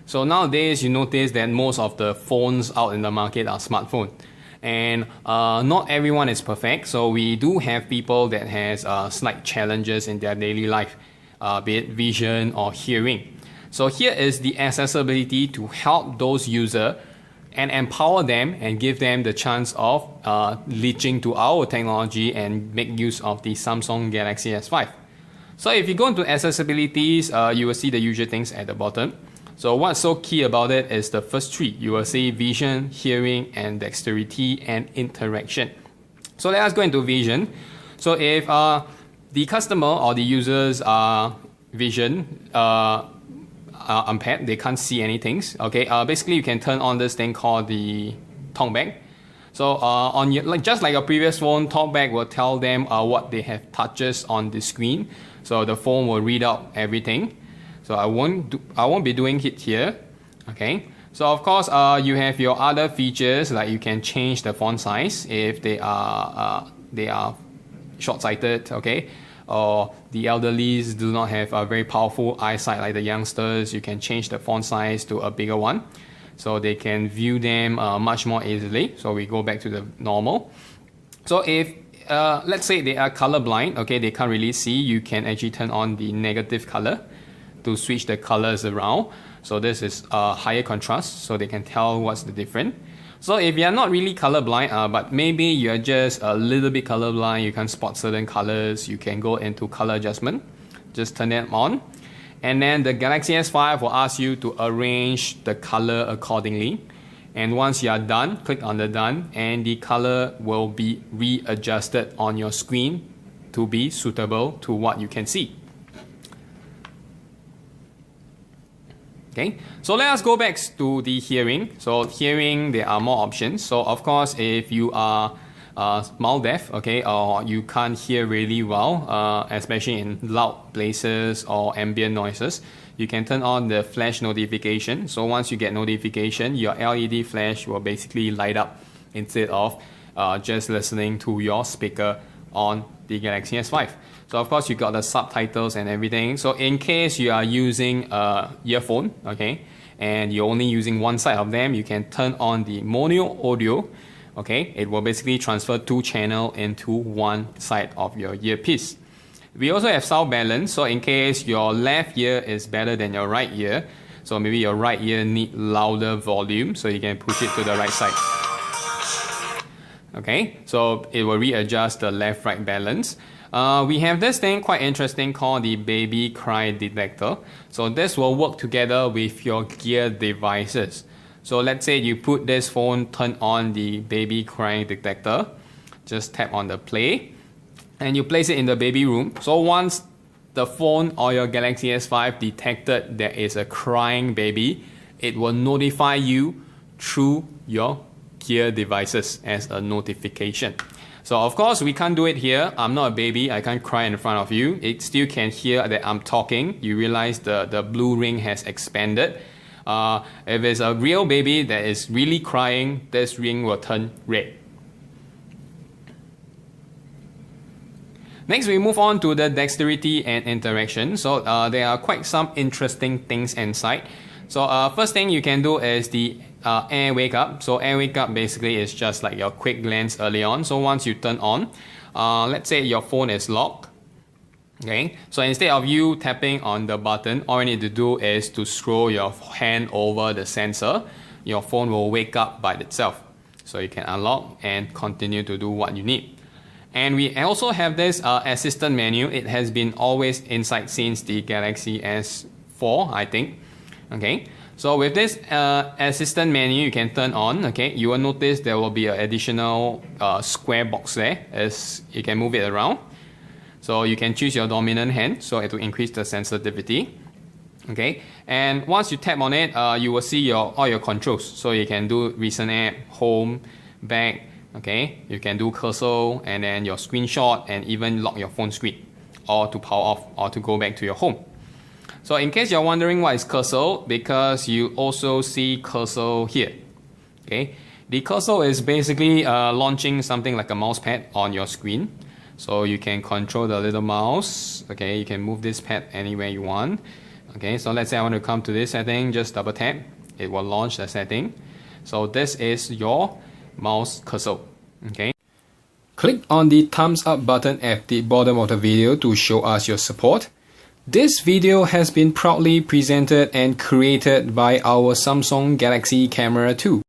So nowadays, you notice that most of the phones out in the market are smartphones. And not everyone is perfect, so we do have people that has slight challenges in their daily life, be it vision or hearing. So here is the accessibility to help those users and empower them and give them the chance of leeching to our technology and make use of the Samsung Galaxy S5. So if you go into accessibilities, you will see the usual things at the bottom. So what's so key about it is the first three. You will see vision, hearing, and dexterity and interaction. So let us go into vision. So if the customer or the user's vision impaired, they can't see anything. Okay, basically you can turn on this thing called the talkback. So on your, just like your previous phone, talkback will tell them what they have touches on the screen. So the phone will read out everything. So I won't be doing it here. Okay. So of course, you have your other features, like you can change the font size if they are short-sighted. Okay. Or the elderlies do not have a very powerful eyesight like the youngsters. You can change the font size to a bigger one, so they can view them much more easily. So we go back to the normal. So if let's say they are colorblind, okay, they can't really see, you can actually turn on the negative color to switch the colors around. So this is higher contrast, so they can tell what's the difference. So if you're not really colorblind, but maybe you're just a little bit colorblind, you can spot certain colors, you can go into color adjustment. Just turn them on. And then the Galaxy S5 will ask you to arrange the color accordingly. And once you are done, click on the done, and the color will be readjusted on your screen to be suitable to what you can see. Okay, so let us go back to the hearing. So hearing, there are more options. So of course, if you are mild deaf, okay, or you can't hear really well, especially in loud places or ambient noises, you can turn on the flash notification. So once you get notification, your LED flash will basically light up instead of just listening to your speaker on the Galaxy S5. So of course you got the subtitles and everything. So in case you are using a earphone, okay, and you're only using one side of them, you can turn on the mono audio. Okay, it will basically transfer two channels into one side of your earpiece. We also have sound balance. So in case your left ear is better than your right ear, so maybe your right ear need louder volume, so you can push it to the right side. Okay, so it will readjust the left-right balance. We have this thing quite interesting called the baby cry detector. So this will work together with your Gear devices. So let's say you put this phone, turn on the baby crying detector, just tap on the play, and you place it in the baby room. So once the phone or your Galaxy S5 detected there is a crying baby, it will notify you through your Gear devices as a notification. So of course we can't do it here. I'm not a baby, I can't cry in front of you. It still can hear that I'm talking. You realize the blue ring has expanded. If it's a real baby that is really crying, this ring will turn red. Next, we move on to the dexterity and interaction. So there are quite some interesting things inside. So first thing you can do is the air wake up. So air wake up basically is just like your quick glance early on. So once you turn on, let's say your phone is locked. Okay, so instead of you tapping on the button, all you need to do is to scroll your hand over the sensor. Your phone will wake up by itself. So you can unlock and continue to do what you need. And we also have this assistant menu. It has been always inside since the Galaxy S4, I think. Okay, so with this assistant menu, you can turn on. Okay, you will notice there will be an additional square box there as you can move it around. So you can choose your dominant hand, so it will increase the sensitivity. Okay, and once you tap on it, you will see all your controls. So you can do recent app, home, back. Okay, you can do cursor and then your screenshot and even lock your phone screen, or to power off or to go back to your home. So in case you're wondering what is cursor, because you also see cursor here. Okay, the cursor is basically launching something like a mouse pad on your screen. So you can control the little mouse. Okay, you can move this pad anywhere you want. Okay, so let's say I want to come to this setting, just double tap, it will launch the setting. So this is your mouse cursor. Okay. Click on the thumbs up button at the bottom of the video to show us your support. This video has been proudly presented and created by our Samsung Galaxy Camera 2.